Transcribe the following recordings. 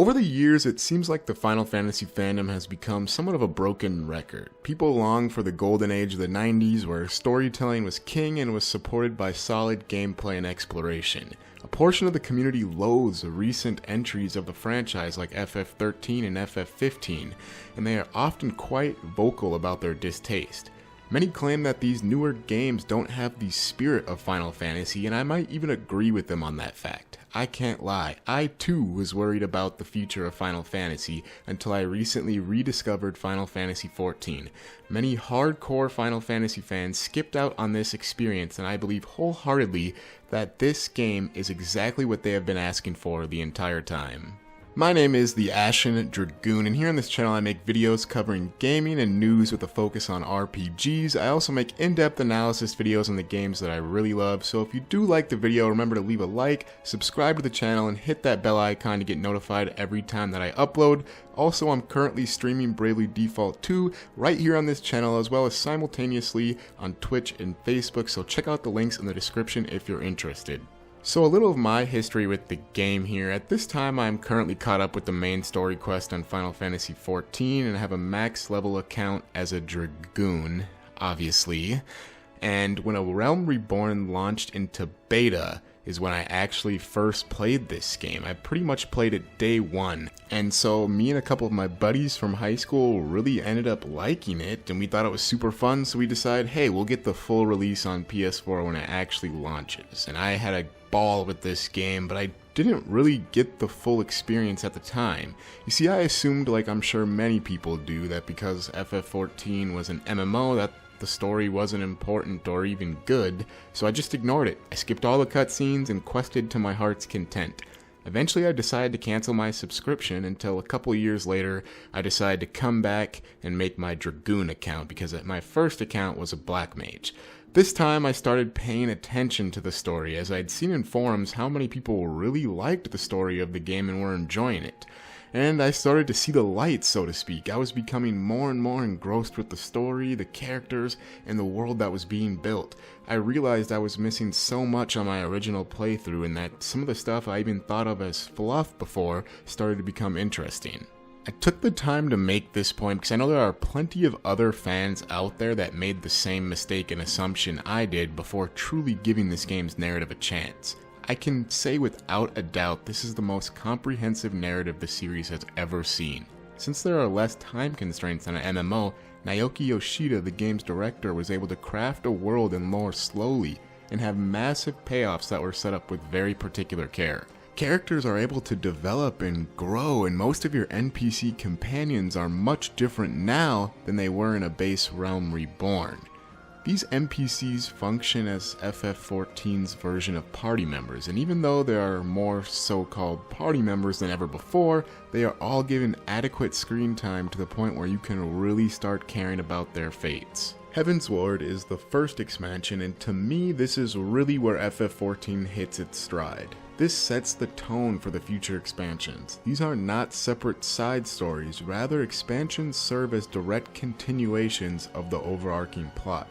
Over the years, it seems like the Final Fantasy fandom has become somewhat of a broken record. People long for the golden age of the 90s where storytelling was king and was supported by solid gameplay and exploration. A portion of the community loathes the recent entries of the franchise like FF13 and FF15, and they are often quite vocal about their distaste. Many claim that these newer games don't have the spirit of Final Fantasy, and I might even agree with them on that fact. I can't lie, I too was worried about the future of Final Fantasy until I recently rediscovered Final Fantasy XIV. Many hardcore Final Fantasy fans skipped out on this experience, and I believe wholeheartedly that this game is exactly what they have been asking for the entire time. My name is the Ashen Dragoon, and here on this channel I make videos covering gaming and news with a focus on RPGs. I also make in-depth analysis videos on the games that I really love, so if you do like the video, remember to leave a like, subscribe to the channel, and hit that bell icon to get notified every time that I upload. Also, I'm currently streaming Bravely Default 2 right here on this channel, as well as simultaneously on Twitch and Facebook, so check out the links in the description if you're interested. So a little of my history with the game here. At this time I'm currently caught up with the main story quest on Final Fantasy XIV and have a max level account as a Dragoon, obviously. And when A Realm Reborn launched into beta is when I actually first played this game. I pretty much played it day one. And so me and a couple of my buddies from high school really ended up liking it, and we thought it was super fun, so we decided, hey, we'll get the full release on PS4 when it actually launches. And I had a ball with this game, but I didn't really get the full experience at the time. You see, I assumed, like I'm sure many people do, that because FF14 was an MMO, that the story wasn't important or even good, so I just ignored it. I skipped all the cutscenes and quested to my heart's content. Eventually I decided to cancel my subscription until a couple years later I decided to come back and make my Dragoon account, because my first account was a Black Mage. This time I started paying attention to the story, as I'd seen in forums how many people really liked the story of the game and were enjoying it. And I started to see the light, so to speak. I was becoming more and more engrossed with the story, the characters, and the world that was being built. I realized I was missing so much on my original playthrough, and that some of the stuff I even thought of as fluff before started to become interesting. I took the time to make this point because I know there are plenty of other fans out there that made the same mistake and assumption I did before truly giving this game's narrative a chance. I can say without a doubt this is the most comprehensive narrative the series has ever seen. Since there are less time constraints on an MMO, Naoki Yoshida, the game's director, was able to craft a world and lore slowly and have massive payoffs that were set up with very particular care. Characters are able to develop and grow, and most of your NPC companions are much different now than they were in a base Realm Reborn. These NPCs function as FF14's version of party members, and even though there are more so-called party members than ever before, they are all given adequate screen time to the point where you can really start caring about their fates. Heavensward is the first expansion, and to me this is really where FF14 hits its stride. This sets the tone for the future expansions. These are not separate side stories, rather expansions serve as direct continuations of the overarching plot.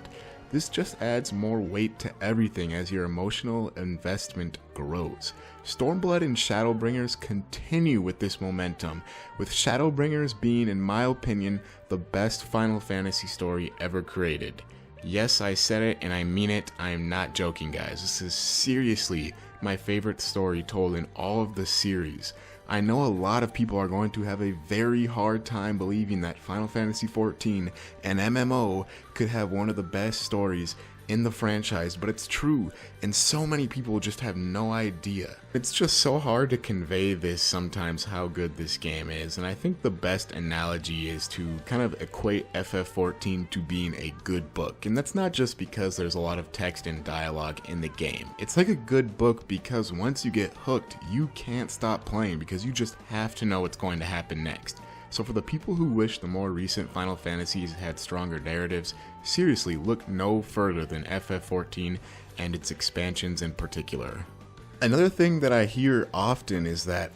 This just adds more weight to everything as your emotional investment grows. Stormblood and Shadowbringers continue with this momentum, with Shadowbringers being, in my opinion, the best Final Fantasy story ever created. Yes, I said it and I mean it. I am not joking, guys. This is seriously my favorite story told in all of the series. I know a lot of people are going to have a very hard time believing that Final Fantasy XIV, an MMO, could have one of the best stories in the franchise, but it's true, and so many people just have no idea. It's just so hard to convey this sometimes, how good this game is, and I think the best analogy is to kind of equate FF14 to being a good book, and that's not just because there's a lot of text and dialogue in the game. It's like a good book because once you get hooked, you can't stop playing because you just have to know what's going to happen next. So for the people who wish the more recent Final Fantasies had stronger narratives, seriously look no further than FF14 and its expansions in particular. Another thing that I hear often is that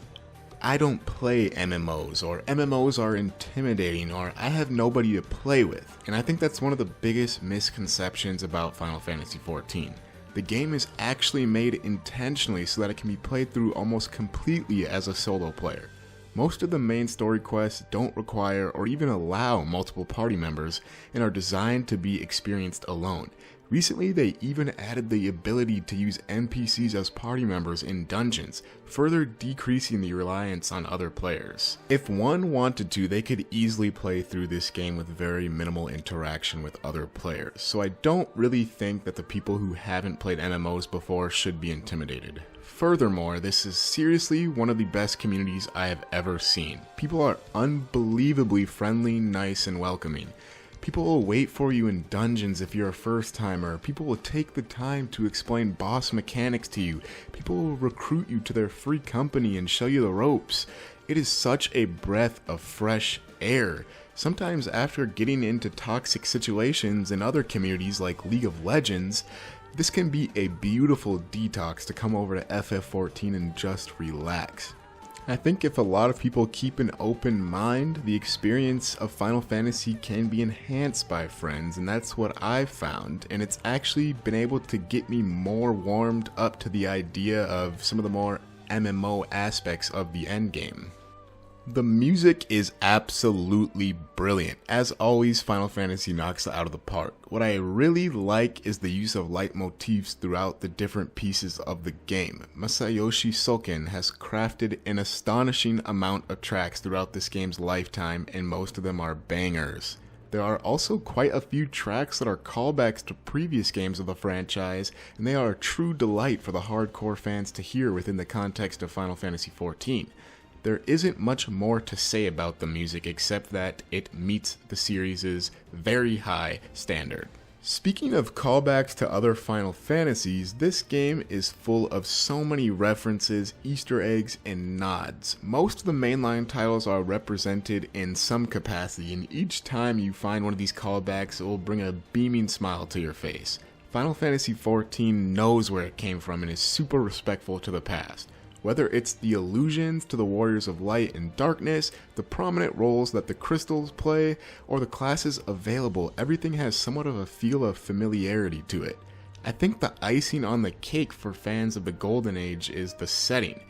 I don't play MMOs, or MMOs are intimidating, or I have nobody to play with, and I think that's one of the biggest misconceptions about Final Fantasy XIV. The game is actually made intentionally so that it can be played through almost completely as a solo player. Most of the main story quests don't require or even allow multiple party members and are designed to be experienced alone. Recently, they even added the ability to use NPCs as party members in dungeons, further decreasing the reliance on other players. If one wanted to, they could easily play through this game with very minimal interaction with other players, so I don't really think that the people who haven't played MMOs before should be intimidated. Furthermore, this is seriously one of the best communities I have ever seen. People are unbelievably friendly, nice, and welcoming. People will wait for you in dungeons if you're a first timer. People will take the time to explain boss mechanics to you. People will recruit you to their free company and show you the ropes. It is such a breath of fresh air. Sometimes after getting into toxic situations in other communities like League of Legends, this can be a beautiful detox to come over to FF14 and just relax. I think if a lot of people keep an open mind, the experience of Final Fantasy can be enhanced by friends, and that's what I've found, and it's actually been able to get me more warmed up to the idea of some of the more MMO aspects of the endgame. The music is absolutely brilliant. As always, Final Fantasy knocks it out of the park. What I really like is the use of leitmotifs throughout the different pieces of the game. Masayoshi Soken has crafted an astonishing amount of tracks throughout this game's lifetime, and most of them are bangers. There are also quite a few tracks that are callbacks to previous games of the franchise, and they are a true delight for the hardcore fans to hear within the context of Final Fantasy XIV. There isn't much more to say about the music except that it meets the series' very high standard. Speaking of callbacks to other Final Fantasies, this game is full of so many references, Easter eggs, and nods. Most of the mainline titles are represented in some capacity, and each time you find one of these callbacks, it will bring a beaming smile to your face. Final Fantasy XIV knows where it came from and is super respectful to the past. Whether it's the allusions to the Warriors of Light and Darkness, the prominent roles that the crystals play, or the classes available, everything has somewhat of a feel of familiarity to it. I think the icing on the cake for fans of the Golden Age is the setting.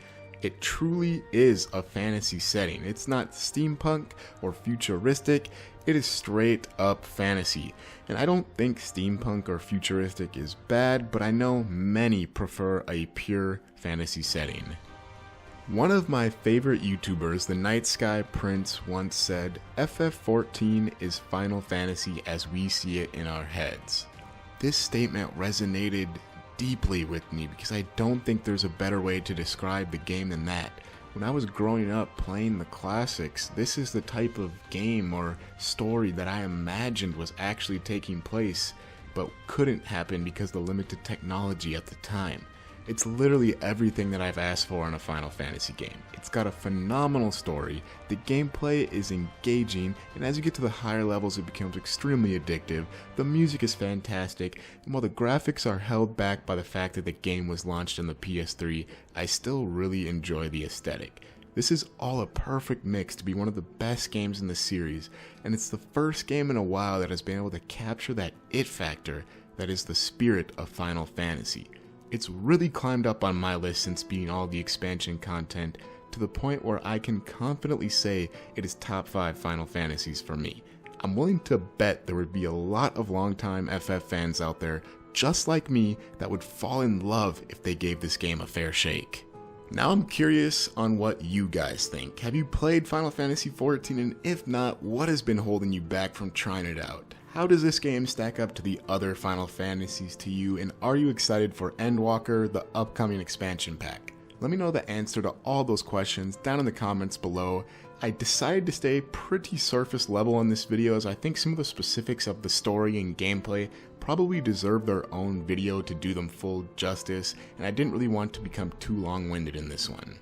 It truly is a fantasy setting. It's not steampunk or futuristic, it is straight up fantasy. And I don't think steampunk or futuristic is bad, but I know many prefer a pure fantasy setting. One of my favorite YouTubers, the Night Sky Prince, once said, FF14 is Final Fantasy as we see it in our heads. This statement resonated deeply with me because I don't think there's a better way to describe the game than that. When I was growing up playing the classics, this is the type of game or story that I imagined was actually taking place, but couldn't happen because of the limited technology at the time. It's literally everything that I've asked for in a Final Fantasy game. It's got a phenomenal story, the gameplay is engaging, and as you get to the higher levels it becomes extremely addictive, the music is fantastic, and while the graphics are held back by the fact that the game was launched on the PS3, I still really enjoy the aesthetic. This is all a perfect mix to be one of the best games in the series, and it's the first game in a while that has been able to capture that it factor that is the spirit of Final Fantasy. It's really climbed up on my list since beating all the expansion content to the point where I can confidently say it is top 5 Final Fantasies for me. I'm willing to bet there would be a lot of longtime FF fans out there just like me that would fall in love if they gave this game a fair shake. Now I'm curious on what you guys think. Have you played Final Fantasy XIV, and if not, what has been holding you back from trying it out? How does this game stack up to the other Final Fantasies to you, and are you excited for Endwalker, the upcoming expansion pack? Let me know the answer to all those questions down in the comments below. I decided to stay pretty surface level on this video as I think some of the specifics of the story and gameplay probably deserve their own video to do them full justice, and I didn't really want to become too long-winded in this one.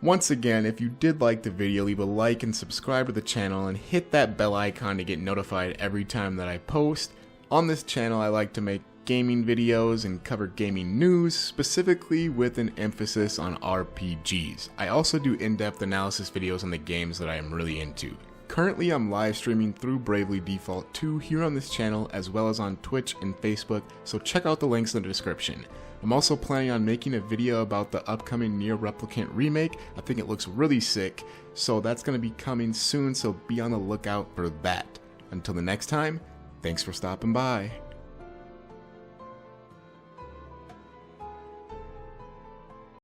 Once again, if you did like the video, leave a like and subscribe to the channel and hit that bell icon to get notified every time that I post. On this channel, I like to make gaming videos and cover gaming news, specifically with an emphasis on RPGs. I also do in-depth analysis videos on the games that I am really into. Currently, I'm live streaming through Bravely Default 2 here on this channel, as well as on Twitch and Facebook, so check out the links in the description. I'm also planning on making a video about the upcoming Nier Replicant remake. I think it looks really sick, so that's going to be coming soon, so be on the lookout for that. Until the next time, thanks for stopping by.